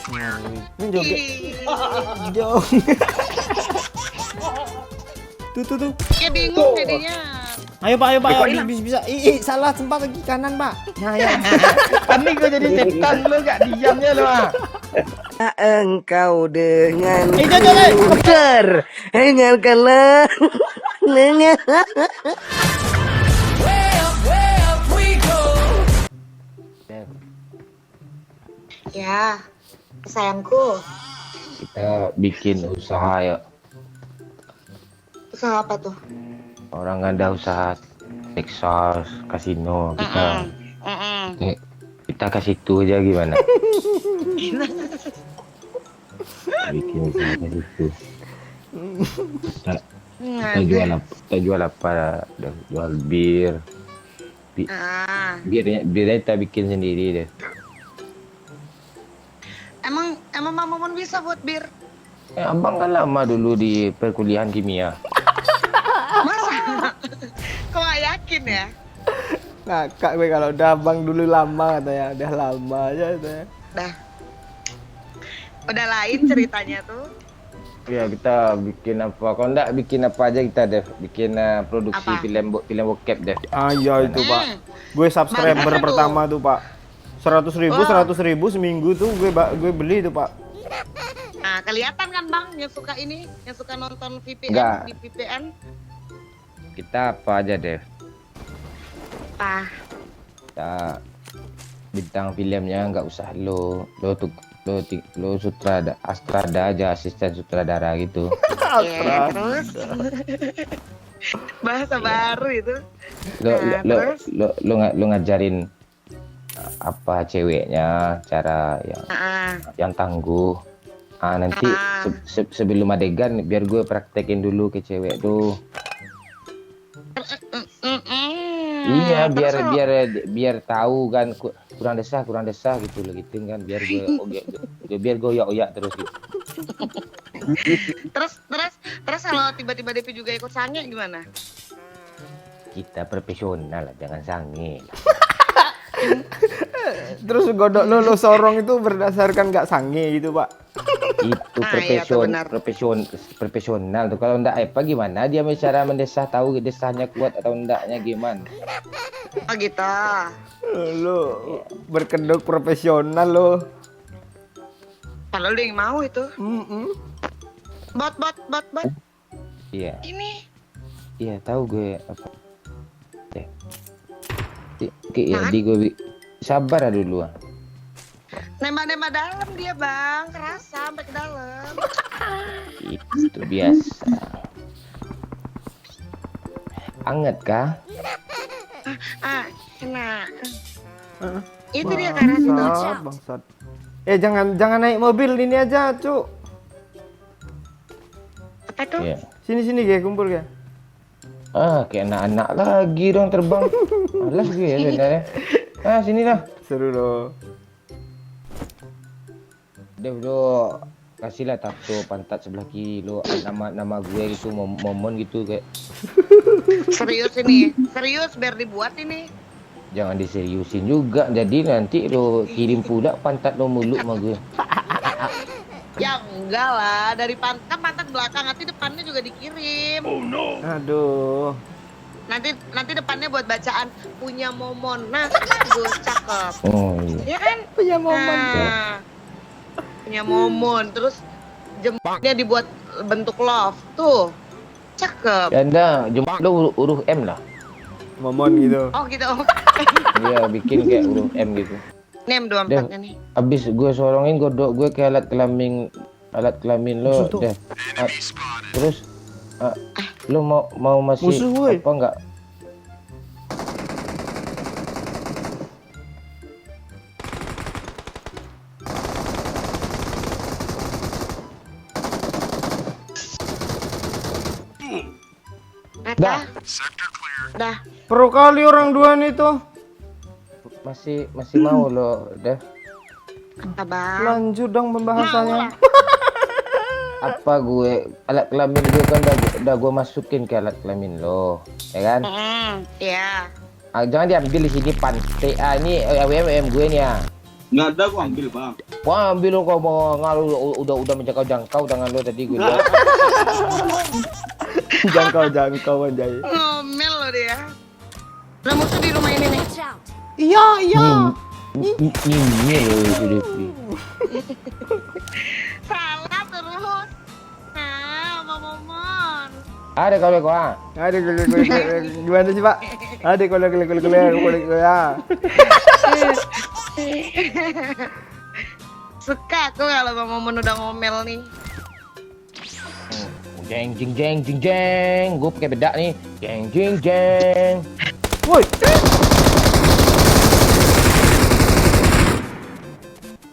Ini joget. Jong. Tuh. Ya bingung jadinya. Ayo Pak, ayo bisa. Salah tempat lagi kanan Pak. Nah ya. Panik gue jadi setan lu gak diamnya lu ah. Engkau dengan Jangan. putar dengarkanlah dengar. Ya, sayangku. Kita bikin usaha ya. Usaha apa tuh? Orang ada usaha Texas, kasino kita kasih itu aja gimana? Bikin usaha ke situ. Kita jual apa? Jual bir. Birnya kita bikin sendiri deh. Emang Mamon bisa buat bir? Abang kan lama dulu di perkuliahan kimia. Masa? Kok gak yakin ya? Ngakak gue kalau udah abang dulu lama katanya, udah lama aja katanya. Udah lain ceritanya tuh. Ya kita bikin apa? Kalau enggak bikin apa aja kita deh. Bikin produksi Apa? film bokep deh. Ah iya itu Pak. Gue subscriber Mantap pertama tuh Pak. 100.000 seminggu tuh gue beli tuh Pak. Nah, kelihatan kan Bang yang suka ini, yang suka nonton VPN Enggak. di VPN. Kita apa aja deh. Apa? Kita bintang filmnya nggak usah lo Astrada aja, asisten sutradara gitu. Ya, terus bahasa baru itu. Lo ngajarin apa ceweknya cara yang tangguh. Nanti sebelum adegan biar gue praktekin dulu ke cewek tuh. Iya, biar tahu kan kurang desah gitu loh gitu kan biar gue oyak terus gitu. terus kalau tiba-tiba Devi juga ikut sange gimana? Kita profesional lah, jangan sange. Terus godok lo sorong itu berdasarkan nggak sange gitu Pak. Itu iya, tuh benar. profesional tuh. Kalau enggak apa gimana dia cara mendesah, tahu desahnya kuat atau enggaknya gimana? Oh gitu. Lo berkedok profesional lo. Kalau lu yang mau itu. Bot. Iya. Ini. Iya, tahu gue apa. Di gue sabar dulu ah. Nembak dalam dia Bang, kerasa sampai ke dalam. Itu biasa. Anget kah? Kena. Itu dia karena itu. Bangsat. Jangan naik mobil ini aja, Cuk. Apa tuh? Iya. Sini kayak kumpul ya. Kayak anak-anak lagi dong terbang. Malas gue ya sebenarnya. Sini lah. Seru loh. Udah kasihlah tato pantat sebelah kiri lo, nama gue gitu, momon gitu kayak. Serius ini, serius biar dibuat ini. Jangan diseriusin juga, jadi nanti lo kirim pula pantat lo muluk sama gue. Ya enggak lah, dari pantat belakang, nanti depannya juga dikirim. Oh no. Aduh. Nanti depannya buat bacaan punya momon. Nah, bagus, cakep. Oh iya. Ya kan? Punya momon. Punya momon, terus jempolnya dibuat bentuk love. Tuh. Cakep. Ya enggak, jempol lo huruf M lah. Momon gitu. Oh gitu. Iya, bikin kayak huruf M gitu. Nem dua empatnya nih. Abis gue sorongin godok gue ke alat kelamin lo deh. Terus lo mau masih Musuh, woy. apa enggak? Dah. Pro kali orang dua nih tuh. Masih mau lo deh. Apa Bang? Lanjut dong pembahasannya. Apa gue alat kelamin gue kan udah gue masukin ke alat kelamin lo, ya kan? Iya. Jangan diambil di sini pantai. Ini WM gue nih ya. Nggak ada, gua ambil bang. Wah, ambil lo kau mau ngalu udah menjangkau tangan lo tadi gue lihat. Jangkau anjay. Ngomel lo dia. Ada musuh di rumah ini nih. Iya, iya. Ini lo sudah. Salah terus. Nah, Momon. Ada kalau kau ah. Ada gimana sih, Pak? Ada kalau ya. Suka aku kalau Bang Momon udah ngomel nih. Jeng jeng jeng jeng jeng. Gue pakai bedak nih. Jeng jeng jeng. Woi.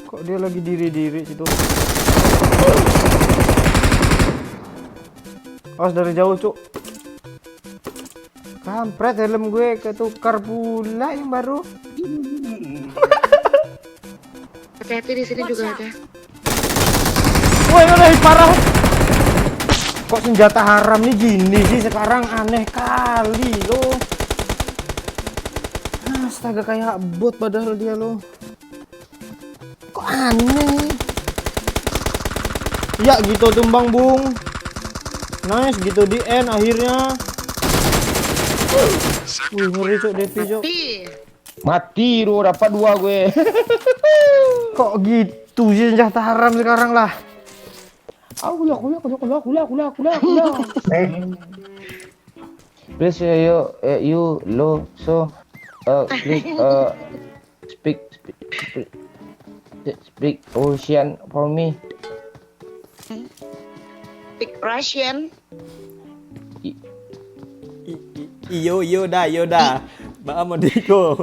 Kok dia lagi diri situ? Awas dari jauh, Cuk. Kampret helm gue ketukar pula yang baru. Hati-hati di sini juga ada. Woi, parah. Kok senjata haram nih gini sih sekarang, aneh kali loh. Astaga, kayak bot padahal dia loh. Kok aneh. Ya gitu tumbang bung. Nice gitu di end akhirnya. Wih, ngeri Cok, Devi Cok. Mati lo, dapat 2 gue. Kok gitu sih senjata haram sekarang lah. Kulah. Please you low so please speak Russian for me. Speak Russian. Iyo dah. Ba Modiko.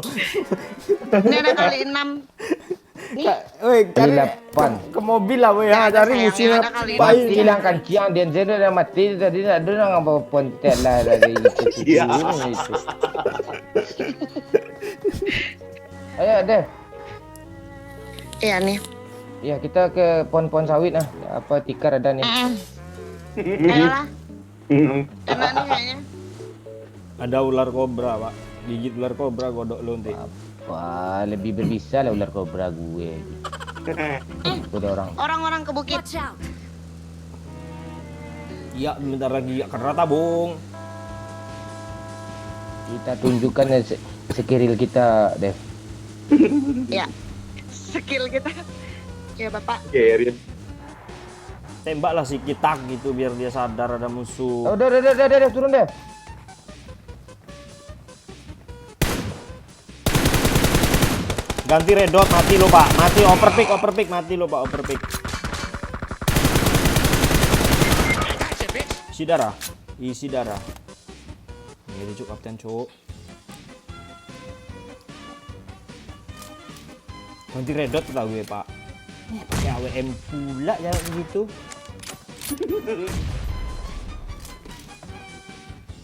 Ini ada kali 6. Woi, Kali cari 8. ke mobil lah, woi, cari musuhnya. ada kali Mati hilangkan kiang dan zero dah mati tadi ada orang apa pontet lah dari itu. Ayo deh. Iya nih. Ya kita ke pohon-pohon sawit nah. Apa tikar ada nih. Ayolah. Enak nih kayaknya. Ada ular kobra, Pak. Gigit ular kobra godok lu nanti. Wah, lebih berbisa lah ular kobra gue. Udah orang. Orang-orang ke bukit. Iya, bentar lagi akan rata, Bung. Kita tunjukkan skill kita, Dev. Ya. Skill kita. Ya, Bapak. Tembaklah si Kitak gitu biar dia sadar ada musuh. Udah, turun deh. Ganti red dot, mati lo, Pak. Mati overpick, mati lo, Pak, overpick. Isi darah. Ini Cuk, kapten Cuk. Ganti red dot kita gue, Pak. Pakai AWM pula ya begitu.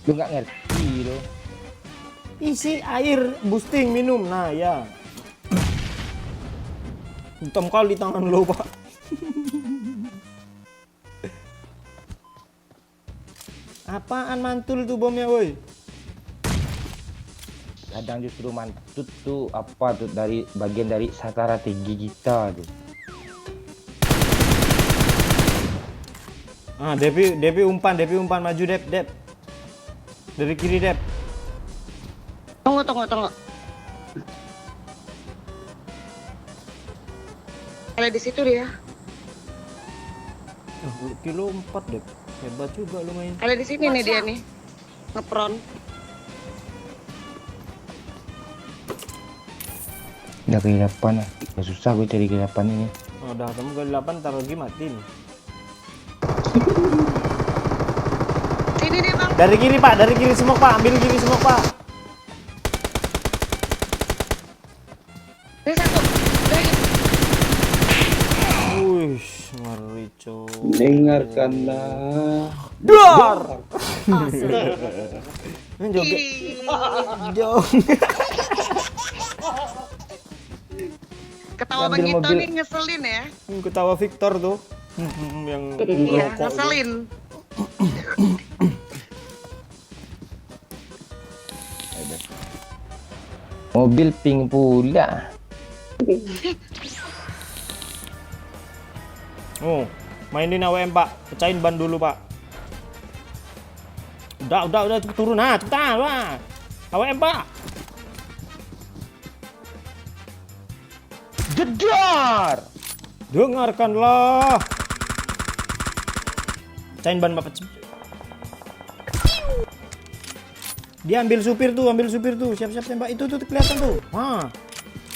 Lu nggak ngerti lo. Isi air boosting minum. Nah, ya. Hitam kali tangan lo, Pak. Apaan mantul tuh bomnya, woi? Kadang justru mantut tuh apa tuh dari bagian dari strategi kita tuh. Ah, Devi umpan maju Dep. Dari kiri Dep. Tunggu. Ada di situ dia. Kilo 4 Dep. Hebat juga lu main. Ada di sini nih dia nih. Ngepron. Udah ke 8 lah. Ya susah gue cari ke 8 ini. Oh, udah ketemu ke 8 taruh lagi mati nih. Sini dia, Bang. Dari kiri, Pak. Dari kiri semua, Pak. Ambil kiri semua, Pak. Ini satu. Lagi. Wih, ngeri, Cok. Dengarkanlah. Duar. Ini joget. Jong. Ketawa Ambil begitu mobil. nih ngeselin ya. Ketawa Victor tuh. Yang Iya, rokok tuh. ngeselin. Mobil pink pula. Oh, mainin AWM Pak, pecahin ban dulu Pak. Udah cepet turun, nah cepetan Pak. AWM Pak. Jedar. Dengarkanlah. Pecahin ban Bapak. Dia ambil supir tuh, siap-siap tembak. Itu tuh kelihatan tuh. Wah.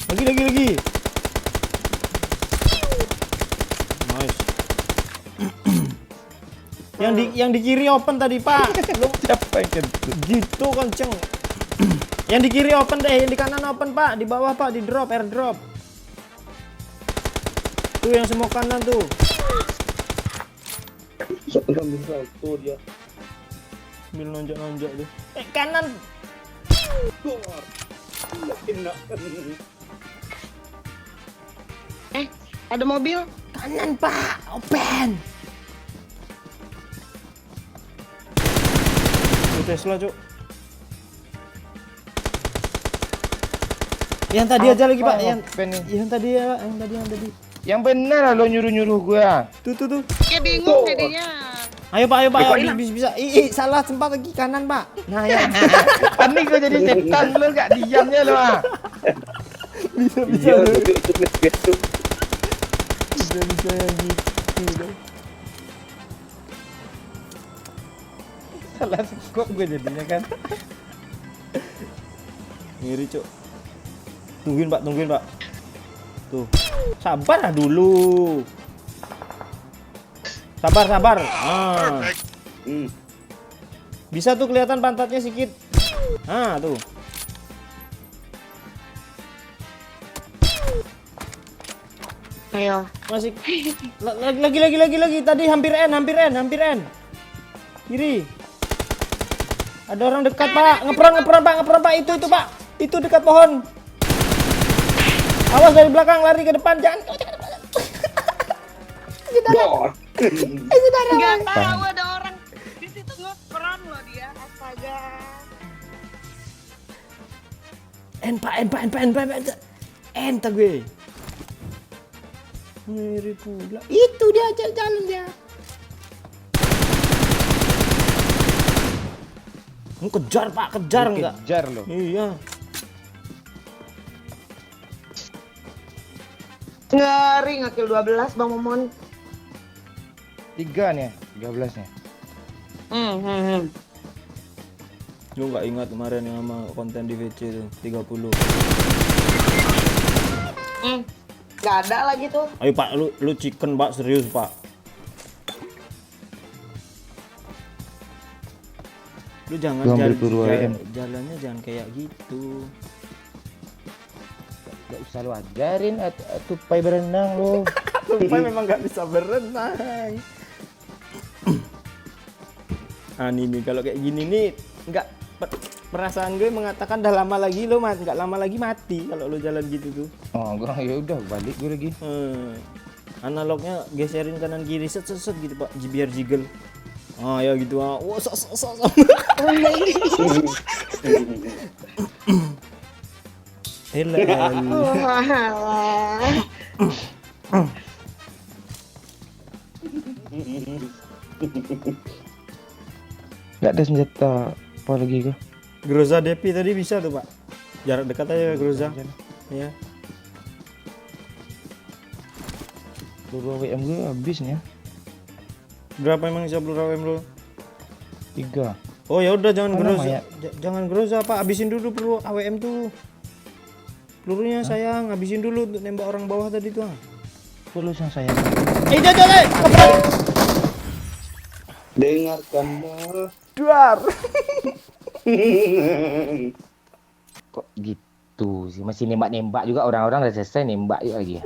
Lagi. Nice. yang di kiri open tadi, Pak. Siapa yang Gitu kenceng. Yang di kiri open deh, yang di kanan open, Pak. Di bawah, Pak, di drop, airdrop. Tuh yang semua kanan tuh. Sambil salto dia. Sambil nonjok tuh. Kanan. Ada mobil. Kanan, Pak. Open. Tuh Tesla, Cuk. Yang tadi aja lagi, Pak. Yang tadi ya, Pak. Yang tadi. Yang benar lah lo nyuruh gua. Tuh. Kayak bingung jadinya. Ayo Pak, bisa. Salah tempat lagi kanan, Pak. Nah, ya. Panik gua jadi setan lo gak diamnya lo ah. bisa Iya, loh. gitu. Bisa yang gitu loh. Salah skop gue jadinya kan. Ngiri, Cuk. Tungguin, Pak. Tuh. Sabar lah dulu. Sabar. Ah. Bisa tuh kelihatan pantatnya sedikit. Ah, tuh. Ayo. Masih lagi. Tadi hampir N. Kiri. Ada orang dekat, Pak. Ngeperan, Pak. Itu, Pak. Itu dekat pohon. Awas dari belakang, lari ke depan. Jangan. God. Nggak tahu ada orang di situ ngeperan loh dia. Astaga. Entah gue. Ngiri pula. Itu dia jalan dia. Kejar, Pak. Kejar enggak? Kejar lo. Iya. Ngeri ngekill 12 Bang Momon. 3 nih, 13 nih. Lu nggak ingat kemarin yang sama konten di VC itu 30. Nggak ada lagi tuh. Ayo Pak, lu chicken Pak, serius Pak. Lu jangan Gua ambil peluru AM. jalannya jangan kayak gitu. Gak usah lu ajarin tupai berenang lo. Tupai memang nggak bisa berenang. Ini kalau kayak gini nih nggak, perasaan gue mengatakan dah lama lagi lo nggak lama lagi mati kalau lo jalan gitu tuh. Oh, gua ya udah balik gue lagi. Analognya geserin kanan kiri set gitu Pak, biar jiggle. Ah ya gitu ah. Wah, Gak ada senjata apa lagi kah? Groza Depi tadi bisa tuh Pak. Jarak dekat aja Groza. Ya. Peluru WM gue habis nih ya. Berapa emang bisa peluru AWM lo? 3. Oh ya udah jangan Mana Groza. Maya? Jangan Groza Pak, habisin dulu peluru AWM tuh. Pelurunya sayang, habisin dulu untuk nembak orang bawah tadi tuh. Peluru yang saya. Jangan. Dengarkanlah. Duar. Kok gitu sih, masih nembak-nembak juga, orang-orang udah selesai nembak juga lagi ya.